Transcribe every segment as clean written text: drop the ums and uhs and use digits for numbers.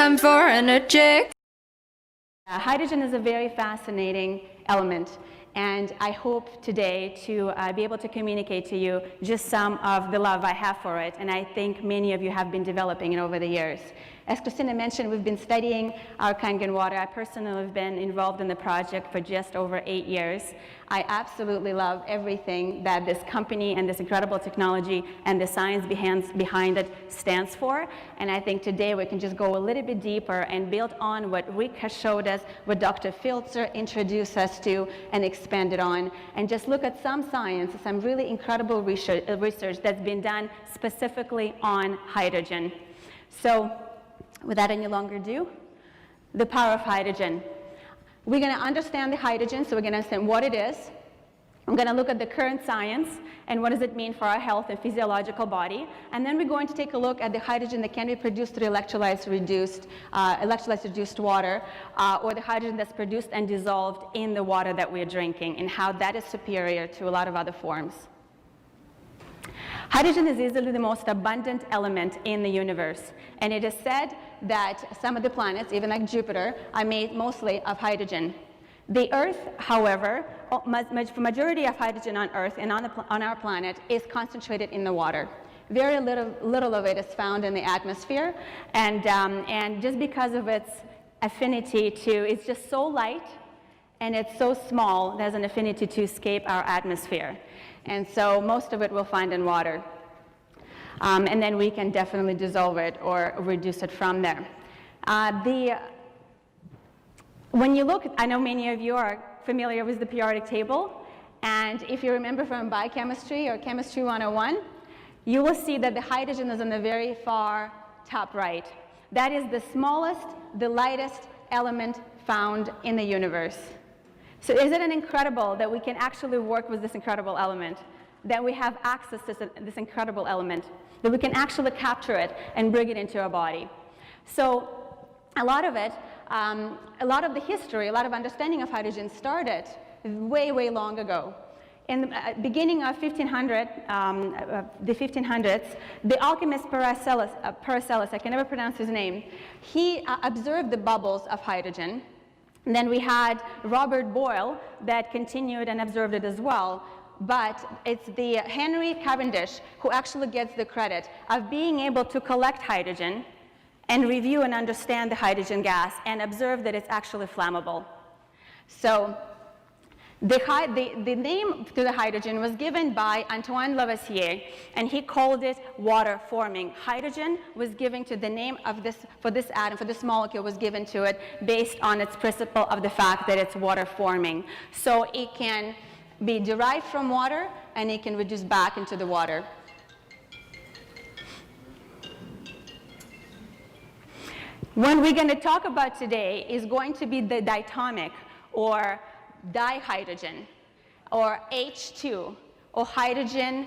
time for energy. Hydrogen is a very fascinating element, and I hope today to be able to communicate to you just some of the love I have for it, and I think many of you have been developing it over the years. As Christina mentioned, we've been studying our Kangen water. I personally have been involved in the project for just over 8 years. I absolutely love everything that this company and this incredible technology and the science behind it stands for. And I think today we can just go a little bit deeper and build on what Rick has showed us, what Dr. Filzer introduced us to and expanded on, and just look at some science, some really incredible research that's been done specifically on hydrogen. So, without any longer ado, the power of hydrogen. We're going to understand the hydrogen, so we're going to understand what it is. I'm going to look at the current science and what does it mean for our health and physiological body. And then we're going to take a look at the hydrogen that can be produced through electrolytes-reduced water, or the hydrogen that's produced and dissolved in the water that we're drinking, and how that is superior to a lot of other forms. Hydrogen is easily the most abundant element in the universe, and it is said that some of the planets, even like Jupiter, are made mostly of hydrogen. The Earth, however, the majority of hydrogen on Earth and on our planet is concentrated in the water. Very little of it is found in the atmosphere, and just because of its affinity to, it's just so light and it's so small, there's an affinity to escape our atmosphere. And so most of it we'll find in water. And then we can definitely dissolve it or reduce it from there. When you look, I know many of you are familiar with the periodic table, and if you remember from biochemistry or chemistry 101, you will see that the hydrogen is on the very far top right. That is the smallest, the lightest element found in the universe. So isn't it incredible that we can actually work with this incredible element, that we have access to this incredible element, that we can actually capture it and bring it into our body? So a lot of it, a lot of the history, a lot of understanding of hydrogen started way, way long ago. In the beginning of the 1500s, the alchemist Paracelsus, I can never pronounce his name, he observed the bubbles of hydrogen. And then we had Robert Boyle that continued and observed it as well. But it's the Henry Cavendish who actually gets the credit of being able to collect hydrogen and review and understand the hydrogen gas and observe that it's actually flammable. So the name to the hydrogen was given by Antoine Lavoisier, and he called it water forming. Hydrogen was given to the name of this, for this atom, for this molecule was given to it based on its principle of the fact that it's water forming. So it can be derived from water and it can reduce back into the water. What we're going to talk about today is going to be the diatomic or dihydrogen, or H2, or hydrogen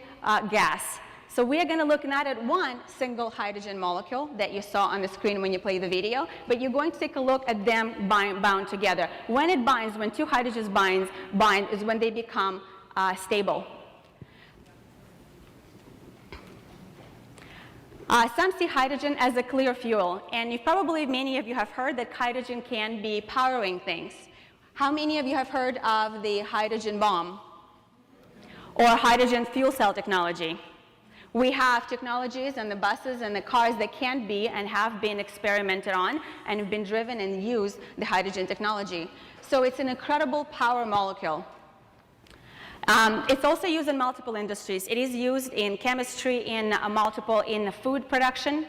gas. So we are going to look not at one single hydrogen molecule that you saw on the screen when you play the video, but you're going to take a look at them bound together. When it binds, when two hydrogens bind is when they become stable. Some see hydrogen as a clear fuel, and probably many of you have heard that hydrogen can be powering things. How many of you have heard of the hydrogen bomb or hydrogen fuel cell technology? We have technologies and the buses and the cars that can be and have been experimented on and have been driven and use the hydrogen technology. So it's an incredible power molecule. It's also used in multiple industries. It is used in chemistry, in food production,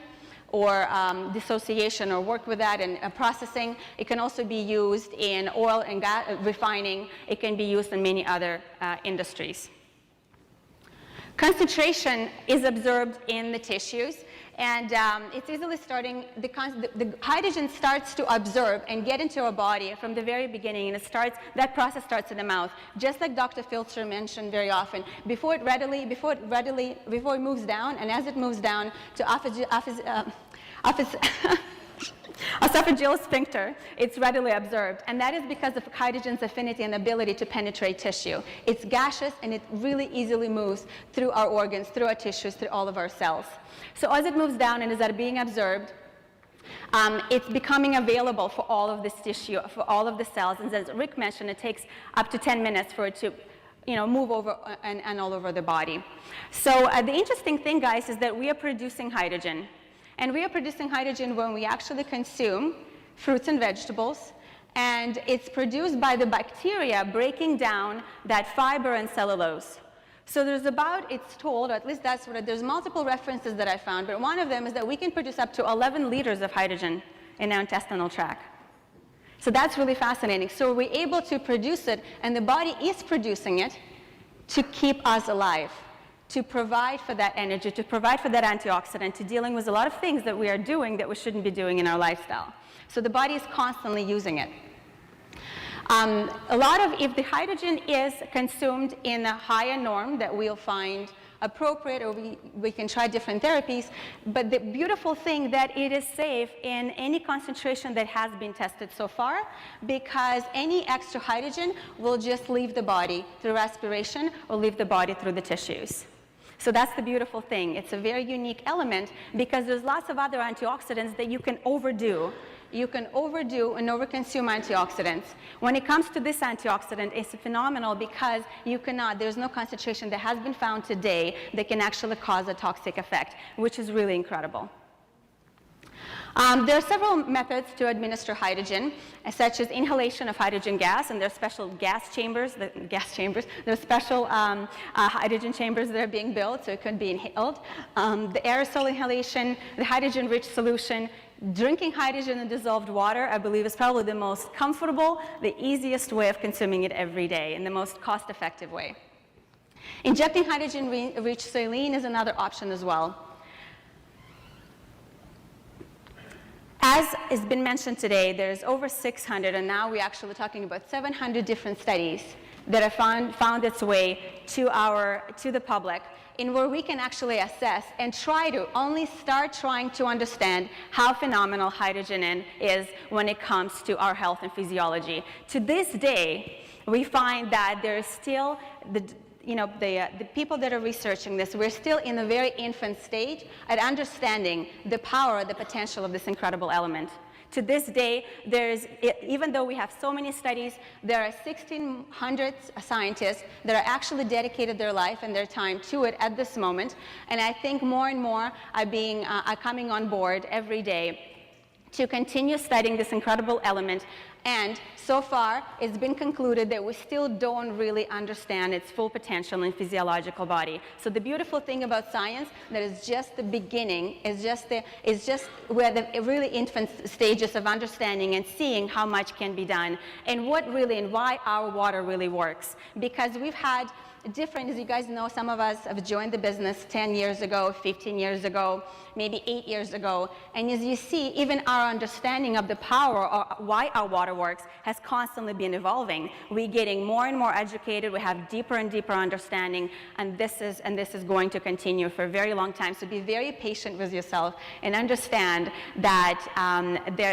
or dissociation, or work with that in processing. It can also be used in oil and gas refining. It can be used in many other industries. Concentration is observed in the tissues, and it's easily starting, the hydrogen starts to absorb and get into our body from the very beginning, and that process starts in the mouth. Just like Dr. Filzer mentioned very often, before it moves down, and as it moves down to esophageal sphincter, it's readily absorbed, and that is because of hydrogen's affinity and ability to penetrate tissue. It's gaseous, and it really easily moves through our organs, through our tissues, through all of our cells. So as it moves down and is being absorbed, It's becoming available for all of this tissue, for all of the cells. And as Rick mentioned, it takes up to 10 minutes for it to move over and all over the body. So the interesting thing, guys, is that we are producing hydrogen. And we are producing hydrogen when we actually consume fruits and vegetables. And it's produced by the bacteria breaking down that fiber and cellulose. So there's about, it's told, or at least that's what, there's multiple references that I found, but one of them is that we can produce up to 11 liters of hydrogen in our intestinal tract. So that's really fascinating. So we're able to produce it, and the body is producing it to keep us alive, to provide for that energy, to provide for that antioxidant, to dealing with a lot of things that we are doing that we shouldn't be doing in our lifestyle. So the body is constantly using it. If the hydrogen is consumed in a higher norm that we'll find appropriate, or we can try different therapies, but the beautiful thing that it is safe in any concentration that has been tested so far, because any extra hydrogen will just leave the body through respiration or leave the body through the tissues. So that's the beautiful thing. It's a very unique element because there's lots of other antioxidants that you can overdo. You can overdo and overconsume antioxidants. When it comes to this antioxidant, it's phenomenal because you cannot, there's no concentration that has been found today that can actually cause a toxic effect, which is really incredible. There are several methods to administer hydrogen, such as inhalation of hydrogen gas, and there are special gas chambers, there are special hydrogen chambers that are being built, so it could be inhaled. The aerosol inhalation, the hydrogen-rich solution, drinking hydrogen in dissolved water, I believe, is probably the most comfortable, the easiest way of consuming it every day, and the most cost-effective way. Injecting hydrogen-rich saline is another option as well. As has been mentioned today, there's over 600, and now we're actually talking about 700 different studies that have found its way to the public, in where we can actually assess and try to only start trying to understand how phenomenal hydrogen is when it comes to our health and physiology. To this day, we find that there's still the people that are researching this, we're still in a very infant stage at understanding the power, the potential of this incredible element. To this day, even though we have so many studies, there are 1,600 scientists that are actually dedicated their life and their time to it at this moment. And I think more and more are coming on board every day to continue studying this incredible element. And so far, it's been concluded that we still don't really understand its full potential in physiological body. So the beautiful thing about science, that is just the beginning, is just we're at the really infant stages of understanding and seeing how much can be done, and why our water really works. Because we've had different, as you guys know, some of us have joined the business 10 years ago, 15 years ago, maybe 8 years ago. And as you see, even our understanding of the power or why our water works has constantly been evolving. We're getting more and more educated. We have deeper and deeper understanding. And this is going to continue for a very long time. So be very patient with yourself and understand that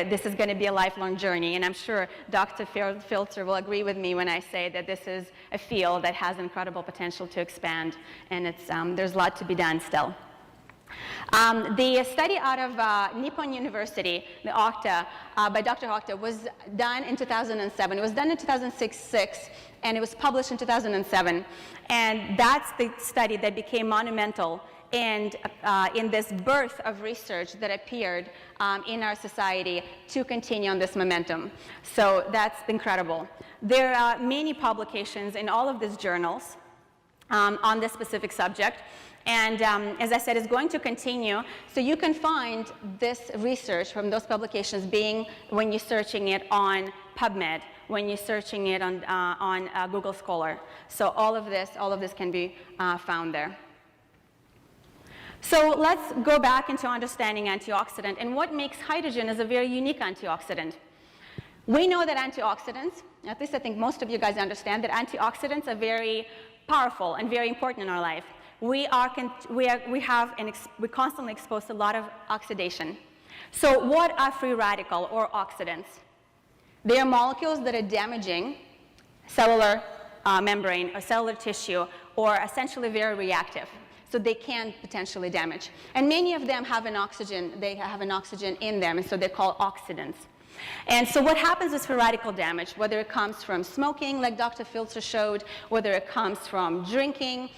this is going to be a lifelong journey. And I'm sure Dr. Filter will agree with me when I say that this is a field that has incredible potential to expand, and there's a lot to be done still. The study out of Nippon University, the Octa, by Dr. Octa, was done in 2007. It was done in 2006, and it was published in 2007. And that's the study that became monumental in this birth of research that appeared in our society to continue on this momentum. So that's incredible. There are many publications in all of these journals on this specific subject. And as I said, it's going to continue. So you can find this research from those publications when you're searching it on PubMed, when you're searching it on Google Scholar. So all of this can be found there. So let's go back into understanding antioxidant and what makes hydrogen as a very unique antioxidant. We know that antioxidants, at least I think most of you guys understand, that antioxidants are very powerful and very important in our life. We're constantly exposed to a lot of oxidation. So what are free radical or oxidants? They are molecules that are damaging cellular membrane or cellular tissue, or essentially very reactive. so they can potentially damage. And many of them have an oxygen, they have an oxygen in them, and so they're called oxidants. And so what happens is free radical damage, whether it comes from smoking, like Dr. Filzer showed, whether it comes from drinking,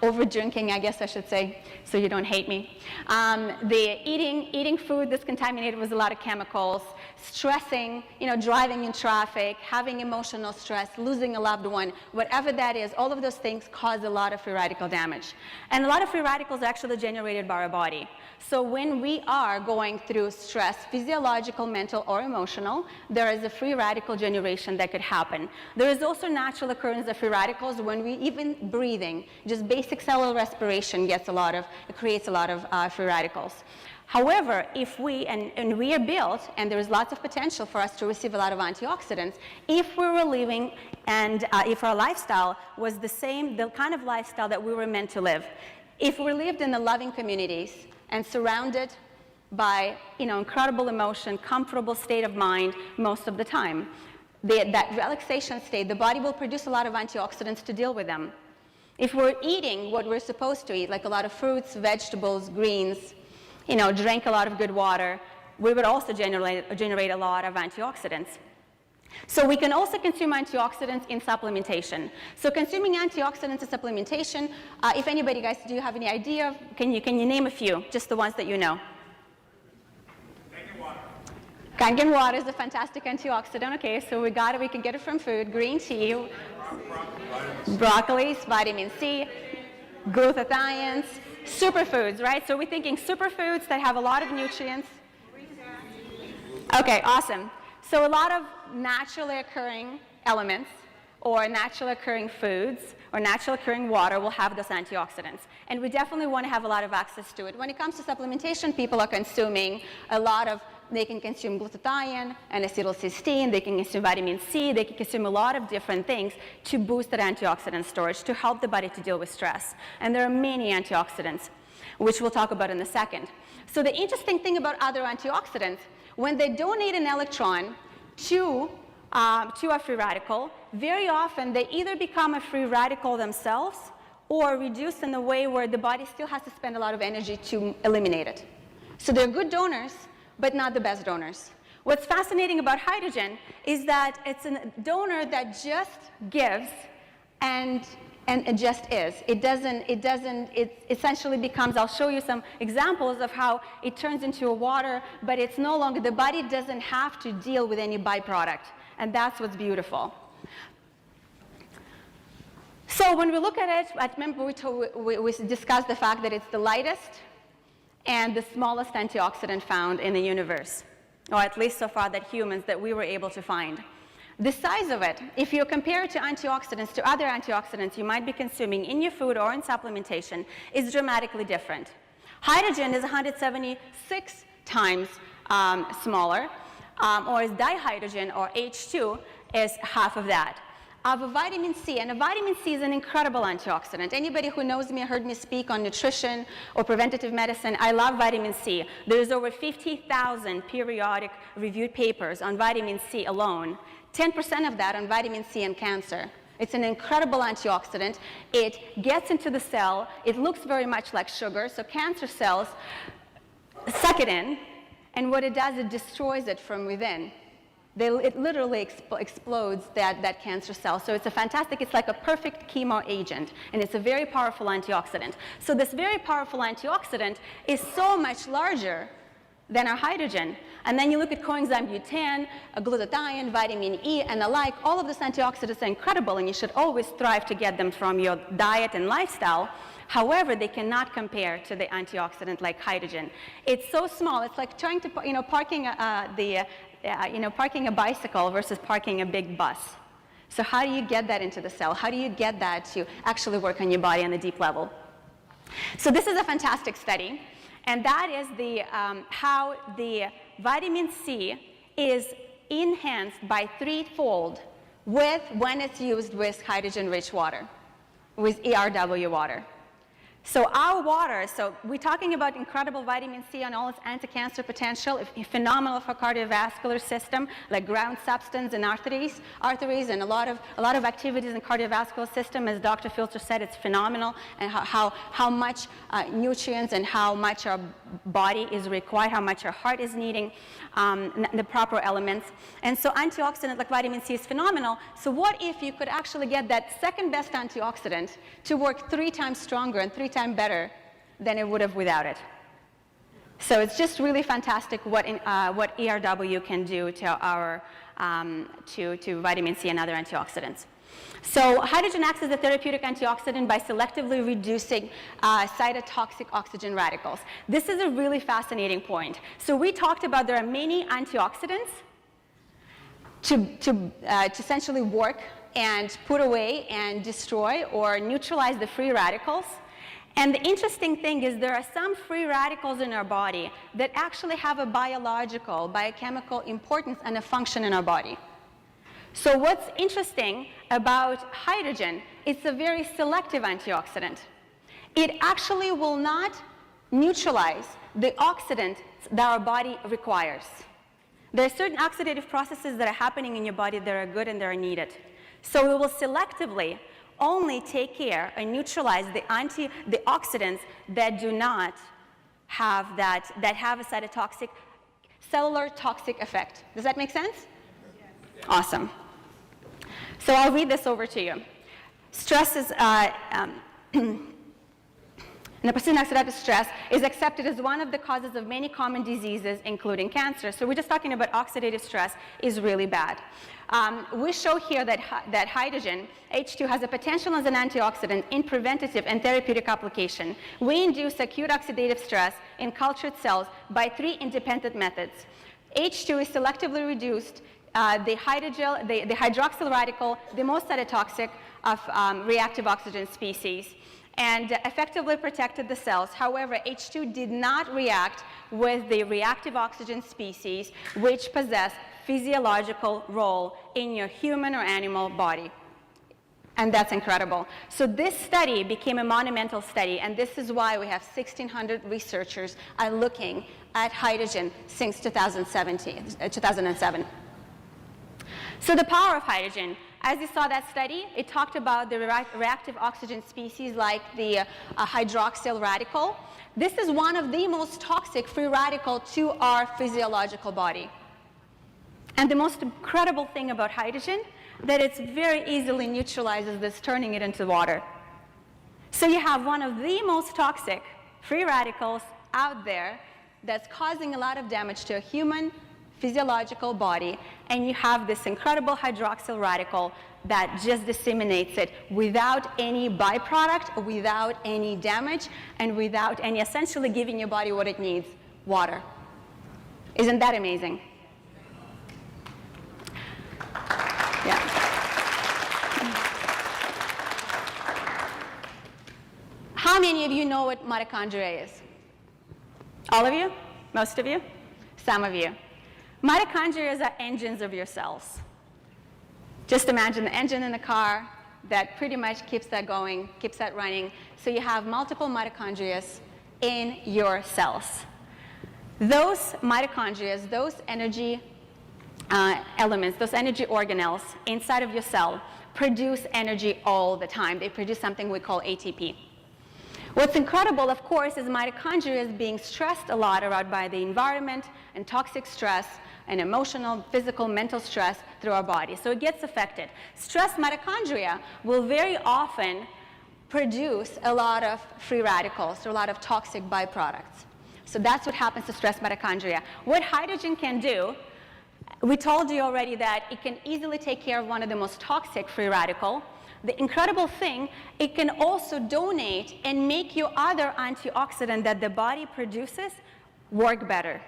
over drinking, I guess I should say, so you don't hate me. The eating food that's contaminated with a lot of chemicals, stressing, driving in traffic, having emotional stress, losing a loved one, whatever that is, all of those things cause a lot of free radical damage. And a lot of free radicals are actually generated by our body. So when we are going through stress, physiological, mental, or emotional, there is a free radical generation that could happen. There is also natural occurrence of free radicals when we even breathing, just basic cellular respiration creates a lot of free radicals. However, if we, and we are built, and there is lots of potential for us to receive a lot of antioxidants, if we were living and if our lifestyle was the kind of lifestyle that we were meant to live. If we lived in the loving communities and surrounded by incredible emotion, comfortable state of mind most of the time, that relaxation state, the body will produce a lot of antioxidants to deal with them. If we're eating what we're supposed to eat, like a lot of fruits, vegetables, greens, drink a lot of good water, we would also generate a lot of antioxidants. So we can also consume antioxidants in supplementation. So consuming antioxidants in supplementation, if anybody, guys, do you have any idea? Can you name a few, just the ones that you know? Kangen water. Kangen water is a fantastic antioxidant. Okay, so we can get it from food. Green tea, broccoli, vitamin C, glutathione, superfoods, right? So we're thinking superfoods that have a lot of nutrients. Okay, awesome. So a lot of naturally occurring elements or naturally occurring foods or naturally occurring water will have those antioxidants. And we definitely want to have a lot of access to it. When it comes to supplementation, people are consuming they can consume glutathione and acetylcysteine, they can consume vitamin C, they can consume a lot of different things to boost that antioxidant storage, to help the body to deal with stress. And there are many antioxidants, which we'll talk about in a second. So the interesting thing about other antioxidants, when they donate an electron to a free radical, very often they either become a free radical themselves or reduced in a way where the body still has to spend a lot of energy to eliminate it. So they're good donors, but not the best donors. What's fascinating about hydrogen is that it's a donor that just gives and it just is. It essentially becomes, I'll show you some examples of how it turns into a water, but it's no longer, the body doesn't have to deal with any byproduct. And that's what's beautiful. So when we look at it, I remember we discussed the fact that it's the lightest and the smallest antioxidant found in the universe, or at least so far that we were able to find. The size of it, if you compare it to antioxidants, to other antioxidants you might be consuming in your food or in supplementation, is dramatically different. Hydrogen is 176 times smaller, or is dihydrogen, or H2, is half of that. Of a vitamin C, and a vitamin C is an incredible antioxidant. Anybody who knows me, heard me speak on nutrition or preventative medicine, I love vitamin C. There's over 50,000 periodic reviewed papers on vitamin C alone. 10% of that on vitamin C and cancer. It's an incredible antioxidant. It gets into the cell. It looks very much like sugar, so cancer cells suck it in, and what it does, it destroys it from within. It literally explodes that cancer cell. So it's like a perfect chemo agent, and it's a very powerful antioxidant. So this very powerful antioxidant is so much larger than our hydrogen. And then you look at coenzyme butane, glutathione, vitamin E, and the like. All of these antioxidants are incredible, and you should always strive to get them from your diet and lifestyle. However, they cannot compare to the antioxidant like hydrogen. It's so small. It's like trying to, parking a bicycle versus parking a big bus. So how do you get that into the cell? How do you get that to actually work on your body on a deep level? So this is a fantastic study, and that is how the vitamin C is enhanced by threefold when it's used with hydrogen-rich water, with ERW water. So our water, so we're talking about incredible vitamin C and all its anti-cancer potential, phenomenal for cardiovascular system, like ground substance in arteries, and a lot of activities in cardiovascular system. As Dr. Filter said, it's phenomenal, and how much nutrients and how much our body is required, how much our heart is needing, the proper elements. And so antioxidant like vitamin C is phenomenal. So what if you could actually get that second best antioxidant to work 3 times stronger and 3 times better than it would have without it? So it's just really fantastic what ERW can do to our to vitamin C and other antioxidants. So hydrogen acts as a therapeutic antioxidant by selectively reducing cytotoxic oxygen radicals. This is a really fascinating point. So we talked about there are many antioxidants to essentially work and put away and destroy or neutralize the free radicals. And the interesting thing is there are some free radicals in our body that actually have a biological, biochemical importance and a function in our body. So what's interesting about hydrogen, it's a very selective antioxidant. It actually will not neutralize the oxidant that our body requires. There are certain oxidative processes that are happening in your body that are good and that are needed. So it will selectively only take care and neutralize the oxidants that do not have that have a cytotoxic, cellular toxic effect. Does that make sense? Yes. Awesome. So I'll read this over to you. Stress is, the persistent oxidative stress is accepted as one of the causes of many common diseases, including cancer. So we're just talking about oxidative stress is really bad. We show here that hydrogen, H2, has a potential as an antioxidant in preventative and therapeutic application. We induce acute oxidative stress in cultured cells by 3 independent methods. H2 is selectively reduced, the hydroxyl radical, the most cytotoxic of reactive oxygen species, and effectively protected the cells. However, H2 did not react with the reactive oxygen species, which possess physiological role in your human or animal body. And that's incredible. So this study became a monumental study, and this is why we have 1,600 researchers are looking at hydrogen since 2007. So the power of hydrogen. As you saw that study, it talked about the reactive oxygen species like the hydroxyl radical. This is one of the most toxic free radical to our physiological body. And the most incredible thing about hydrogen, that it's very easily neutralizes this, turning it into water. So you have one of the most toxic free radicals out there that's causing a lot of damage to a human physiological body, and you have this incredible hydroxyl radical that just disseminates it without any byproduct, without any damage, and without any essentially giving your body what it needs, water. Isn't that amazing? Yeah. How many of you know what mitochondria is? All of you? Most of you? Some of you. Mitochondria are engines of your cells. Just imagine the engine in a car that pretty much keeps that going, keeps that running. So you have multiple mitochondria in your cells. Those mitochondria, those energy elements, those energy organelles inside of your cell produce energy all the time. They produce something we call ATP. What's incredible, of course, is mitochondria is being stressed a lot around by the environment and toxic stress and emotional, physical, mental stress through our body. So it gets affected. Stressed mitochondria will very often produce a lot of free radicals or a lot of toxic byproducts. So that's what happens to stressed mitochondria. What hydrogen can do, we told you already that it can easily take care of one of the most toxic free radical. The incredible thing, it can also donate and make your other antioxidant that the body produces work better.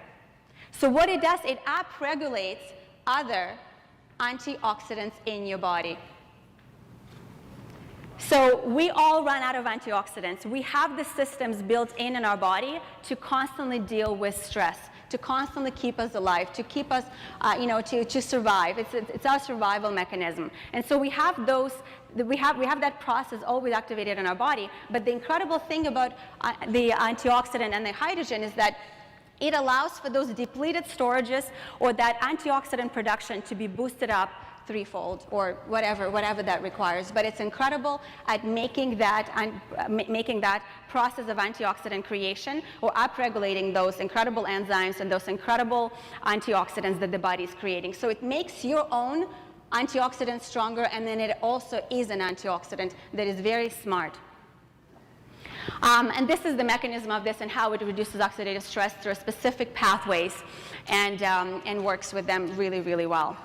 So what it does, it upregulates other antioxidants in your body. So we all run out of antioxidants. We have the systems built in our body to constantly deal with stress, to constantly keep us alive, to keep us, to survive. It's our survival mechanism. And so we have that process always activated in our body. But the incredible thing about the antioxidant and the hydrogen is that it allows for those depleted storages or that antioxidant production to be boosted up threefold or whatever that requires. But it's incredible at making that process of antioxidant creation or upregulating those incredible enzymes and those incredible antioxidants that the body is creating. So it makes your own antioxidant stronger, and then it also is an antioxidant that is very smart. And this is the mechanism of this and how it reduces oxidative stress through specific pathways and works with them really, really well.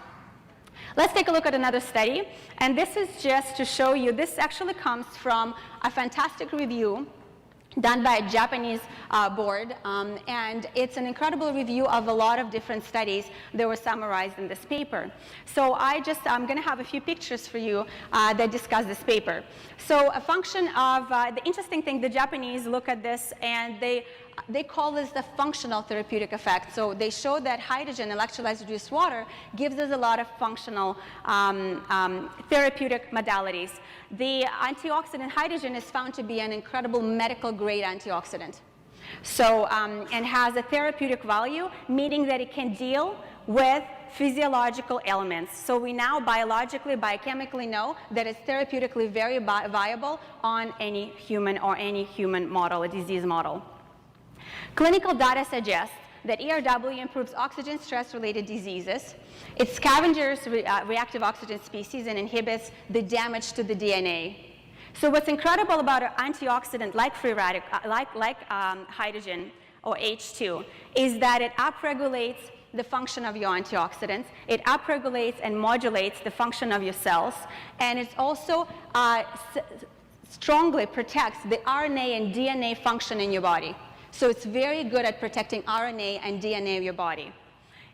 Let's take a look at another study. And this is just to show you, this actually comes from a fantastic review done by a Japanese board, and it's an incredible review of a lot of different studies that were summarized in this paper. So I'm going to have a few pictures for you that discuss this paper. So a function of, the interesting thing, the Japanese look at this and they call this the functional therapeutic effect. So they show that hydrogen, electrolyzed reduced water, gives us a lot of functional therapeutic modalities. The antioxidant hydrogen is found to be an incredible medical grade antioxidant. So, and has a therapeutic value, meaning that it can deal with physiological ailments. So we now biologically, biochemically know that it's therapeutically very viable on any human or any human model, a disease model. Clinical data suggests that ERW improves oxygen stress-related diseases. It scavengers reactive oxygen species and inhibits the damage to the DNA. So what's incredible about an antioxidant like free radical, hydrogen or H2, is that it upregulates the function of your antioxidants. It upregulates and modulates the function of your cells, and it also strongly protects the RNA and DNA function in your body. So it's very good at protecting RNA and DNA of your body.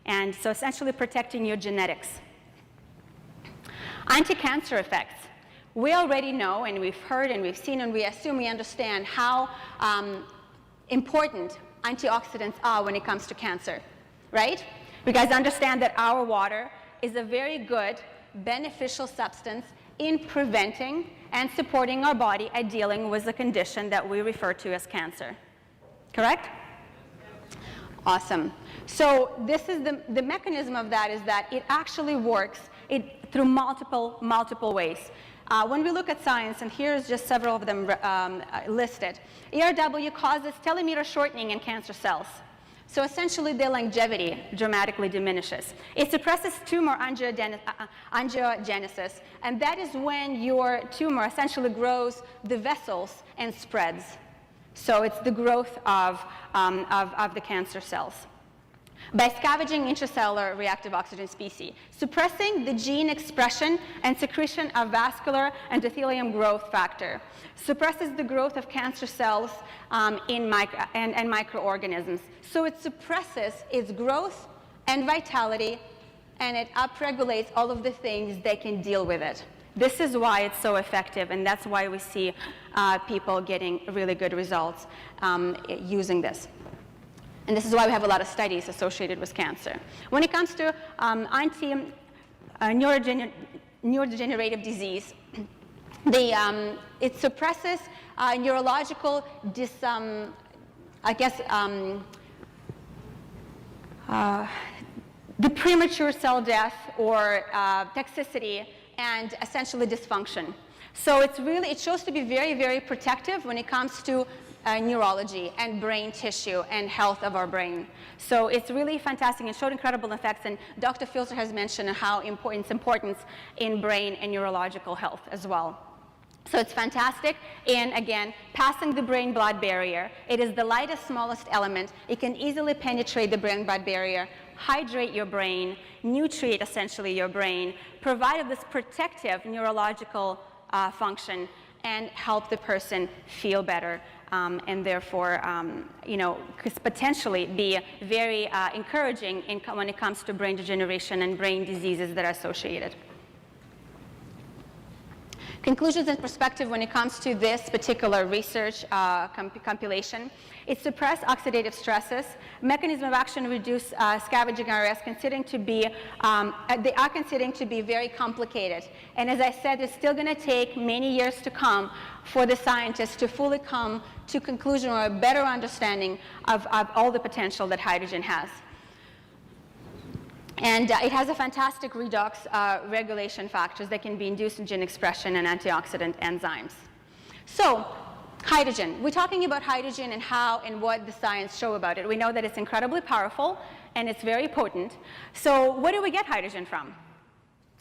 And so essentially protecting your genetics. Anti-cancer effects. We already know, and we've heard, and we've seen, and we assume we understand how important antioxidants are when it comes to cancer, right? You guys understand that our water is a very good, beneficial substance in preventing and supporting our body at dealing with the condition that we refer to as cancer. Correct? Awesome. So this is the mechanism of that is that it actually works through multiple ways. When we look at science, and here's just several of them listed, ERW causes telomere shortening in cancer cells. So essentially, their longevity dramatically diminishes. It suppresses tumor angiogenesis, and that is when your tumor essentially grows the vessels and spreads. So it's the growth of the cancer cells. By scavenging intracellular reactive oxygen species, suppressing the gene expression and secretion of vascular endothelium growth factor, suppresses the growth of cancer cells and microorganisms. So it suppresses its growth and vitality, and it upregulates all of the things that can deal with it. This is why it's so effective, and that's why we see people getting really good results using this. And this is why we have a lot of studies associated with cancer. When it comes to neurodegenerative disease, it suppresses neurological the premature cell death or toxicity and essentially dysfunction. So it shows to be very, very protective when it comes to neurology and brain tissue and health of our brain. So it's really fantastic and showed incredible effects. And Dr. Filzer has mentioned how its importance in brain and neurological health as well. So it's fantastic in, again, passing the brain-blood barrier. It is the lightest, smallest element. It can easily penetrate the brain-blood barrier, hydrate your brain, nutrient essentially your brain, provide this protective neurological function, and help the person feel better, and therefore, could potentially be very encouraging when it comes to brain degeneration and brain diseases that are associated. Conclusions and perspective when it comes to this particular research compilation. It suppressed oxidative stresses. Mechanism of action reduce scavenging RS, considering to be, they are considering to be very complicated. And as I said, it's still going to take many years to come for the scientists to fully come to conclusion or a better understanding of all the potential that hydrogen has. And it has a fantastic redox regulation factors that can be induced in gene expression and antioxidant enzymes. So, hydrogen. We're talking about hydrogen and how and what the science show about it. We know that it's incredibly powerful and it's very potent. So, where do we get hydrogen from?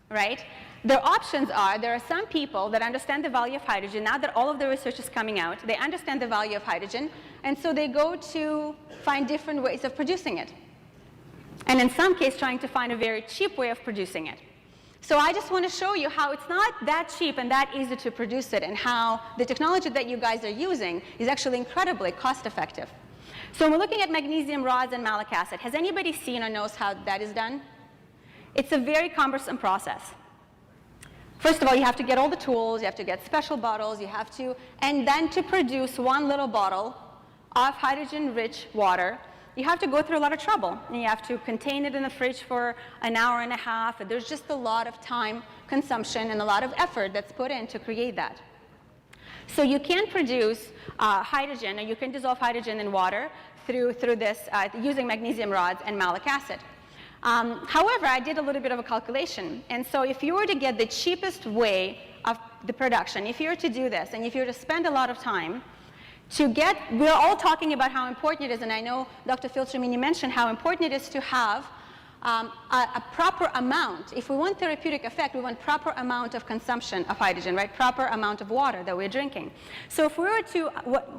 Right? Their options are, there are some people that understand the value of hydrogen. Now that all of the research is coming out, they understand the value of hydrogen, and so they go to find different ways of producing it. And in some cases, trying to find a very cheap way of producing it. So I just want to show you how it's not that cheap and that easy to produce it, and how the technology that you guys are using is actually incredibly cost effective. So we're looking at magnesium rods and malic acid. Has anybody seen or knows how that is done? It's a very cumbersome process. First of all, you have to get all the tools, you have to get special bottles, you have to, and then to produce one little bottle of hydrogen-rich water, you have to go through a lot of trouble. And you have to contain it in the fridge for an hour and a half. And there's just a lot of time consumption and a lot of effort that's put in to create that. So you can produce hydrogen, or you can dissolve hydrogen in water through this using magnesium rods and malic acid. However, I did a little bit of a calculation. And so if you were to get the cheapest way of the production, if you were to do this, and if you were to spend a lot of time, we're all talking about how important it is, and I know Dr. Filtermini mentioned how important it is to have a proper amount. If we want therapeutic effect, we want proper amount of consumption of hydrogen, right? Proper amount of water that we're drinking. So if we were to,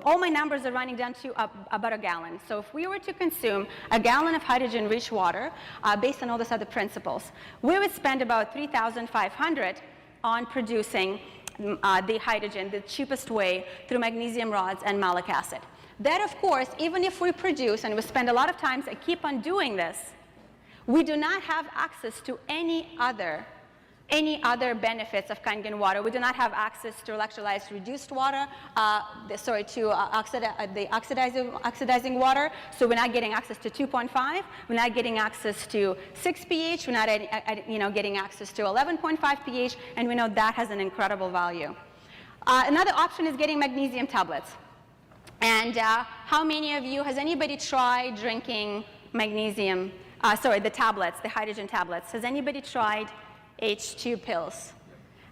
all my numbers are running down to about a gallon. So if we were to consume a gallon of hydrogen-rich water, based on all these other principles, we would spend about 3,500 on producing the hydrogen the cheapest way through magnesium rods and malic acid. That, of course, even if we produce, and we spend a lot of time and keep on doing this, we do not have access to any other benefits of Kangen water. We do not have access to electrolyzed reduced water, the oxidizing water. So we're not getting access to 2.5. We're not getting access to 6 pH. We're not getting access to 11.5 pH. And we know that has an incredible value. Another option is getting magnesium tablets. And how many of you, has anybody tried drinking magnesium, the tablets, the hydrogen tablets? Has anybody tried H2 pills?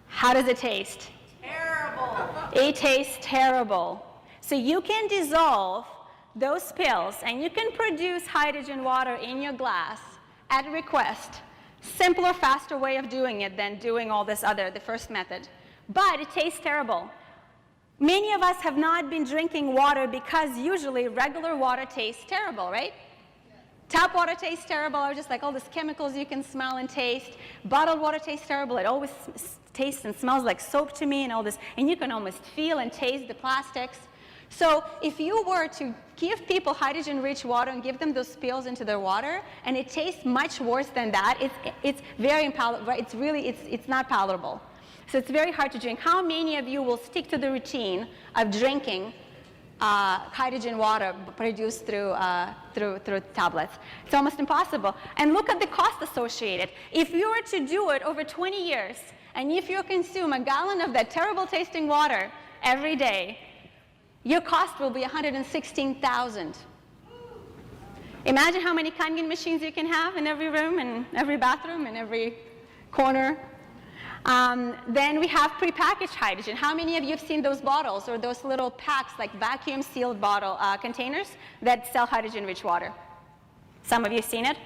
How does it taste? Terrible. It tastes terrible. So you can dissolve those pills and you can produce hydrogen water in your glass at request. Simpler, faster way of doing it than doing all this other, the first method. But it tastes terrible. Many of us have not been drinking water because usually regular water tastes terrible, right? Tap water tastes terrible, or just like all these chemicals you can smell and taste. Bottled water tastes terrible. It always tastes and smells like soap to me and all this. And you can almost feel and taste the plastics. So if you were to give people hydrogen-rich water and give them those pills into their water, and it tastes much worse than that, it's very unpalatable. It's not palatable. So it's very hard to drink. How many of you will stick to the routine of drinking hydrogen water produced through tablets? It's almost impossible. And look at the cost associated. If you were to do it over 20 years, and if you consume a gallon of that terrible tasting water every day, your cost will be $116,000. Imagine how many Kangen machines you can have in every room, and every bathroom, and every corner. Then we have prepackaged hydrogen. How many of you have seen those bottles or those little packs, like vacuum sealed bottle containers that sell hydrogen-rich water? Some of you have seen it.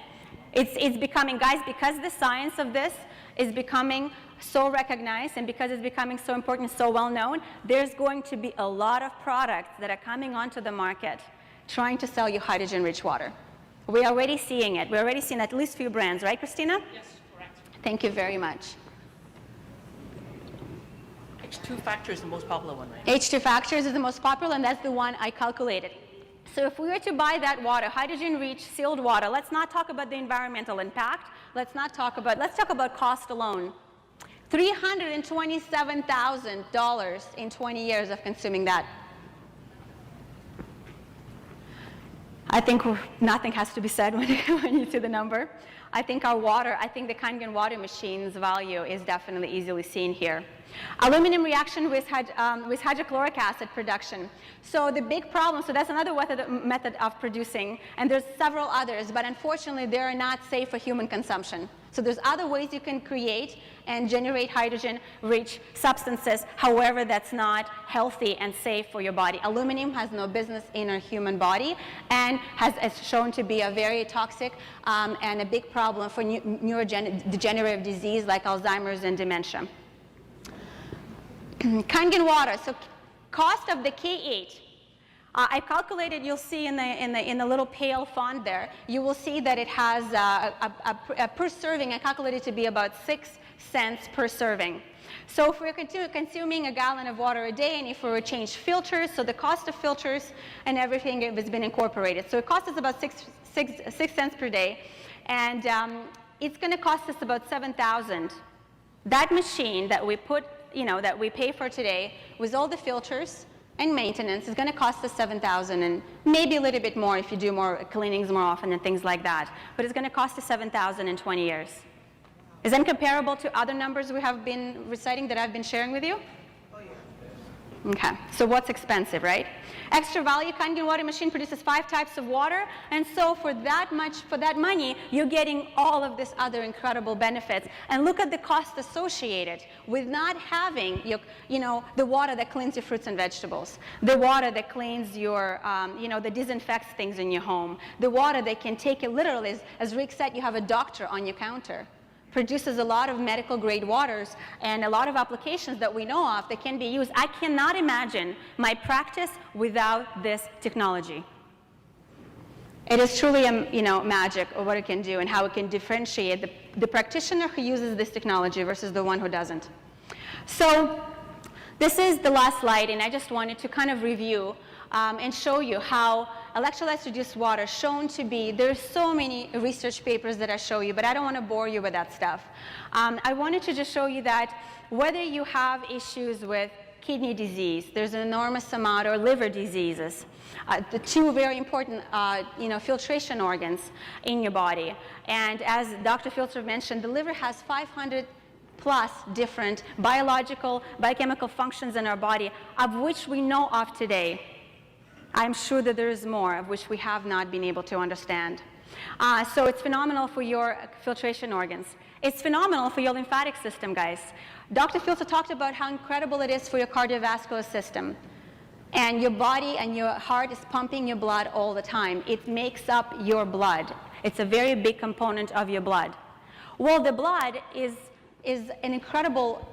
It's becoming, guys, because the science of this is becoming so recognized, and because it's becoming so important, so well known, there's going to be a lot of products that are coming onto the market trying to sell you hydrogen-rich water. We're already seeing it. We're already seeing at least a few brands, right, Christina? Yes, correct. Thank you very much. H2 factor is the most popular one, right? H2 factors is the most popular, and that's the one I calculated. So if we were to buy that water, hydrogen-rich sealed water, let's not talk about the environmental impact. Let's talk about cost alone. $327,000 in 20 years of consuming that. I think nothing has to be said when you see the number. I think the Kangen water machine's value is definitely easily seen here. Aluminum reaction with hydrochloric acid production. So the big problem, so that's another method of producing, and there's several others, but unfortunately they are not safe for human consumption. So there's other ways you can create and generate hydrogen-rich substances. However, that's not healthy and safe for your body. Aluminum has no business in our human body and is shown to be a very toxic and a big problem for neurodegenerative disease like Alzheimer's and dementia. Kangen water, so cost of the K8. I calculated, you'll see in the little pale font there, you will see that it has a per serving, I calculated to be about 6 cents per serving. So if we're consuming a gallon of water a day, and if we were to change filters, so the cost of filters and everything has been incorporated. So it costs us about 6 cents per day, and it's going to cost us about $7,000. That machine that we put, that we pay for today, with all the filters and maintenance, is going to cost us $7,000, and maybe a little bit more if you do more cleanings more often and things like that. But it's going to cost us $7,000 in 20 years. Is that comparable to other numbers we have been reciting that I've been sharing with you? Oh, yeah. Okay, so what's expensive, right? Extra value, Kangen water machine produces 5 types of water, and so for that money, you're getting all of this other incredible benefits. And look at the cost associated with not having the water that cleans your fruits and vegetables, the water that cleans your, that disinfects things in your home, the water that can take it literally, as Rick said, you have a doctor on your counter. Produces a lot of medical grade waters and a lot of applications that we know of that can be used. I cannot imagine my practice without this technology. It is truly magic of what it can do and how it can differentiate the practitioner who uses this technology versus the one who doesn't. So this is the last slide, and I just wanted to kind of review and show you how electrolytes reduced water shown to be, there's so many research papers that I show you, but I don't want to bore you with that stuff. I wanted to just show you that whether you have issues with kidney disease, there's an enormous amount, or liver diseases, the two very important filtration organs in your body. And as Dr. Filter mentioned, the liver has 500 plus different biological, biochemical functions in our body, of which we know of today. I'm sure that there is more of which we have not been able to understand. So it's phenomenal for your filtration organs. It's phenomenal for your lymphatic system, guys. Dr. Filter talked about how incredible it is for your cardiovascular system. And your body and your heart is pumping your blood all the time. It makes up your blood. It's a very big component of your blood. Well, the blood is an incredible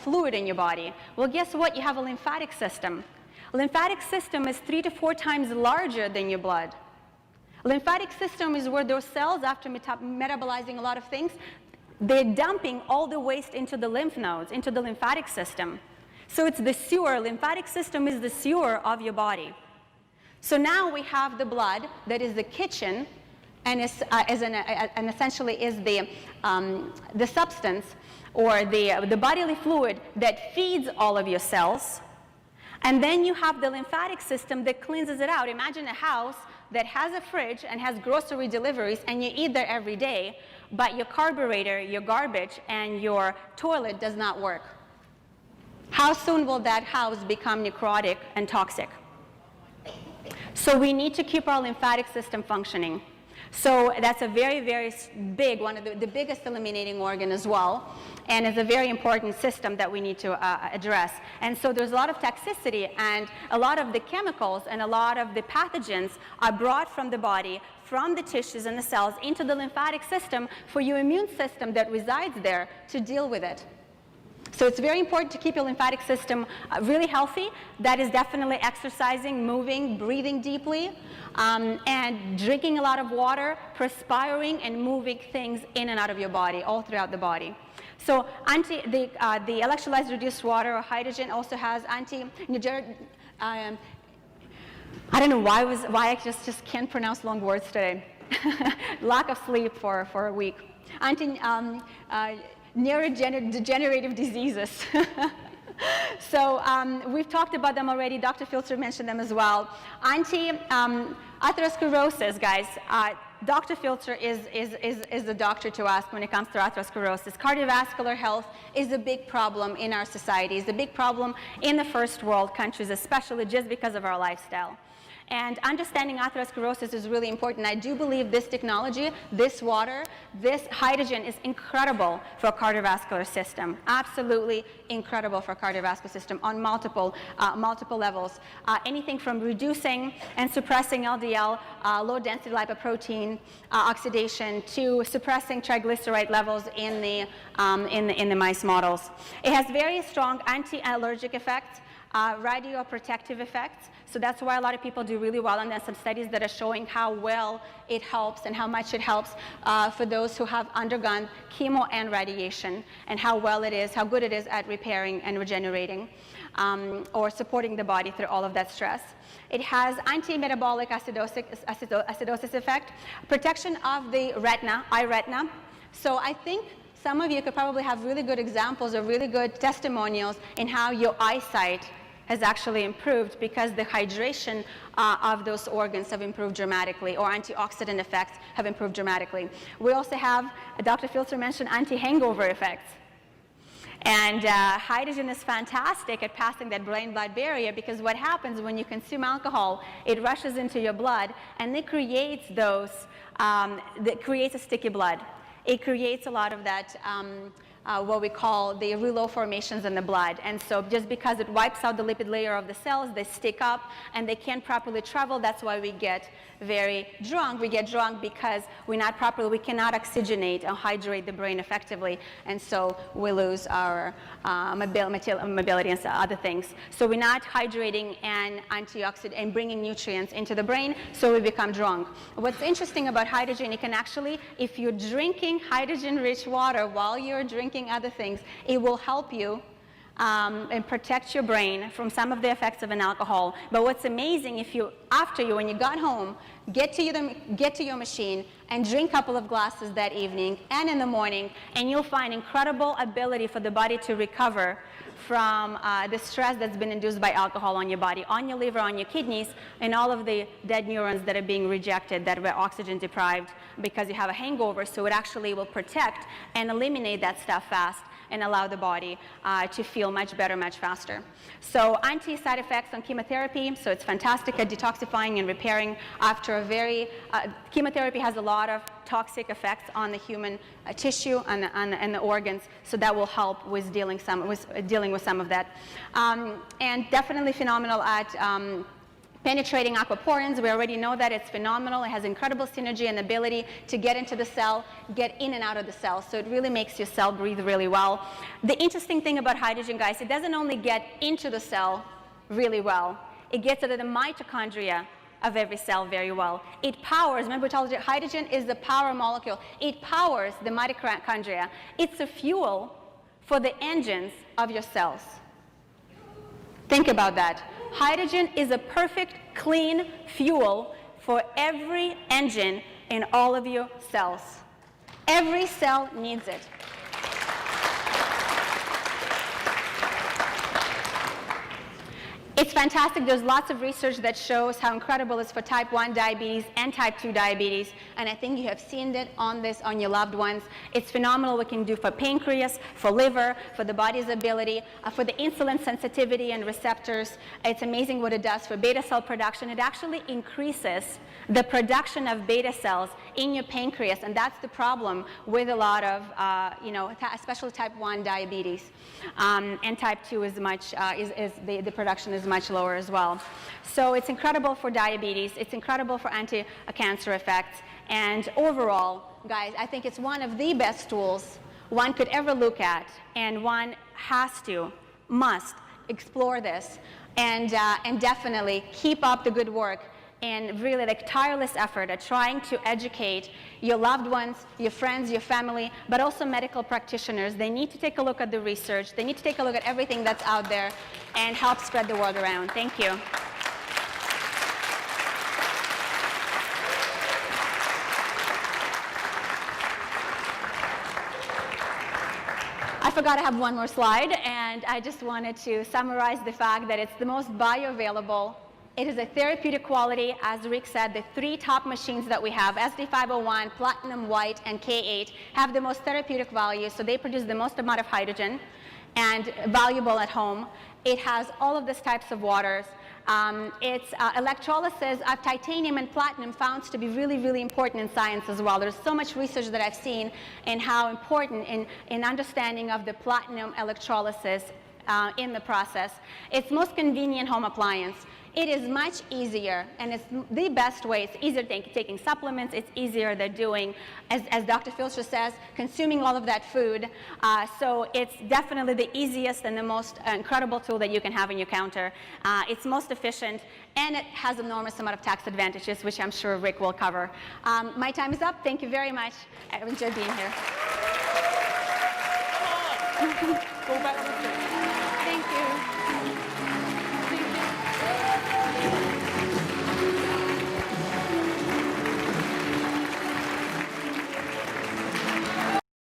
fluid in your body. Well, guess what? You have a lymphatic system. Lymphatic system is 3 to 4 times larger than your blood. Lymphatic system is where those cells, after metabolizing a lot of things, they're dumping all the waste into the lymph nodes, into the lymphatic system. So it's the sewer. Lymphatic system is the sewer of your body. So now we have the blood that is the kitchen and essentially is the substance or the bodily fluid that feeds all of your cells. And then you have the lymphatic system that cleanses it out. Imagine a house that has a fridge and has grocery deliveries, and you eat there every day, but your carburetor, your garbage, and your toilet does not work. How soon will that house become necrotic and toxic? So we need to keep our lymphatic system functioning. So that's a very, very big, one of the biggest eliminating organ as well, and it's a very important system that we need to address. And so there's a lot of toxicity, and a lot of the chemicals and a lot of the pathogens are brought from the body, from the tissues and the cells into the lymphatic system for your immune system that resides there to deal with it. So it's very important to keep your lymphatic system really healthy. That is definitely exercising, moving, breathing deeply, and drinking a lot of water, perspiring, and moving things in and out of your body, all throughout the body. So the electrolytes reduced water or hydrogen also has I don't know why I just can't pronounce long words today. Lack of sleep for a week. neurodegenerative diseases. So we've talked about them already. Dr. Filter mentioned them as well. Atherosclerosis, guys. Dr. Filter is the doctor to ask when it comes to atherosclerosis. Cardiovascular health is a big problem in our society. It's a big problem in the first world countries, especially just because of our lifestyle. And understanding atherosclerosis is really important. I do believe this technology, this water, this hydrogen is incredible for a cardiovascular system. Absolutely incredible for a cardiovascular system on multiple levels. Anything from reducing and suppressing LDL, low-density lipoprotein oxidation, to suppressing triglyceride levels in the mice models. It has very strong anti-allergic effects, radioprotective effects. So that's why a lot of people do really well, and there's some studies that are showing how well it helps and how much it helps for those who have undergone chemo and radiation, and how well it is, how good it is at repairing and regenerating or supporting the body through all of that stress. It has anti-metabolic acidosis effect, protection of the retina, eye retina. So I think some of you could probably have really good examples or really good testimonials in how your eyesight has actually improved because the hydration of those organs have improved dramatically, or antioxidant effects have improved dramatically. We also have, Dr. Filter mentioned, anti-hangover effects. And hydrogen is fantastic at passing that brain-blood barrier, because what happens when you consume alcohol, it rushes into your blood and it creates that creates a sticky blood. It creates a lot of that what we call the rouleau formations in the blood. And so just because it wipes out the lipid layer of the cells, they stick up and they can't properly travel. That's why we get very drunk. We get drunk because we cannot oxygenate or hydrate the brain effectively. And so we lose our mobility and other things. So we're not hydrating and antioxidant and bringing nutrients into the brain, so we become drunk. What's interesting about hydrogen, it can actually, if you're drinking hydrogen-rich water while you're drinking other things, it will help you and protect your brain from some of the effects of an alcohol. But what's amazing, when you got home, get to your machine and drink a couple of glasses that evening and in the morning, and you'll find incredible ability for the body to recover from the stress that's been induced by alcohol on your body, on your liver, on your kidneys, and all of the dead neurons that are being rejected, that were oxygen deprived because you have a hangover. So it actually will protect and eliminate that stuff fast and allow the body to feel much better, much faster. So anti-side effects on chemotherapy, so it's fantastic at detoxifying and repairing after chemotherapy has a lot of toxic effects on the human tissue and the organs, so that will help with dealing with some of that. And definitely phenomenal at penetrating aquaporins. We already know that it's phenomenal. It has incredible synergy and ability to get into the cell, get in and out of the cell. So it really makes your cell breathe really well. The interesting thing about hydrogen, guys, it doesn't only get into the cell really well, it gets into the mitochondria of every cell very well. It powers, remember we told you, hydrogen is the power molecule. It powers the mitochondria. It's a fuel for the engines of your cells. Think about that. Hydrogen is a perfect, clean fuel for every engine in all of your cells. Every cell needs it. It's fantastic. There's lots of research that shows how incredible it is for type 1 diabetes and type 2 diabetes. And I think you have seen it on your loved ones. It's phenomenal what it can do for pancreas, for liver, for the body's ability, for the insulin sensitivity and receptors. It's amazing what it does for beta cell production. It actually increases the production of beta cells in your pancreas. And that's the problem with a lot of, especially type 1 diabetes. And type 2 is the production is much lower as well. So it's incredible for diabetes. It's incredible for anti-cancer effects. And overall, guys, I think it's one of the best tools one could ever look at, and one must explore this, and definitely keep up the good work and really tireless effort at trying to educate your loved ones, your friends, your family, but also medical practitioners. They need to take a look at the research. They need to take a look at everything that's out there and help spread the word around. Thank you. I forgot I have one more slide, and I just wanted to summarize the fact that it's the most bioavailable. It is a therapeutic quality. As Rick said, the 3 top machines that we have, SD501, Platinum White, and K8, have the most therapeutic value, so they produce the most amount of hydrogen and valuable at home. It has all of these types of waters. It's electrolysis of titanium and platinum found to be really, really important in science as well. There's so much research that I've seen in how important in understanding of the platinum electrolysis in the process. It's most convenient home appliance. It is much easier, and it's the best way. It's easier than taking supplements. It's easier than doing, as Dr. Filcher says, consuming all of that food. So it's definitely the easiest and the most incredible tool that you can have in your counter. It's most efficient, and it has an enormous amount of tax advantages, which I'm sure Rick will cover. My time is up. Thank you very much. I enjoyed being here. Go back on the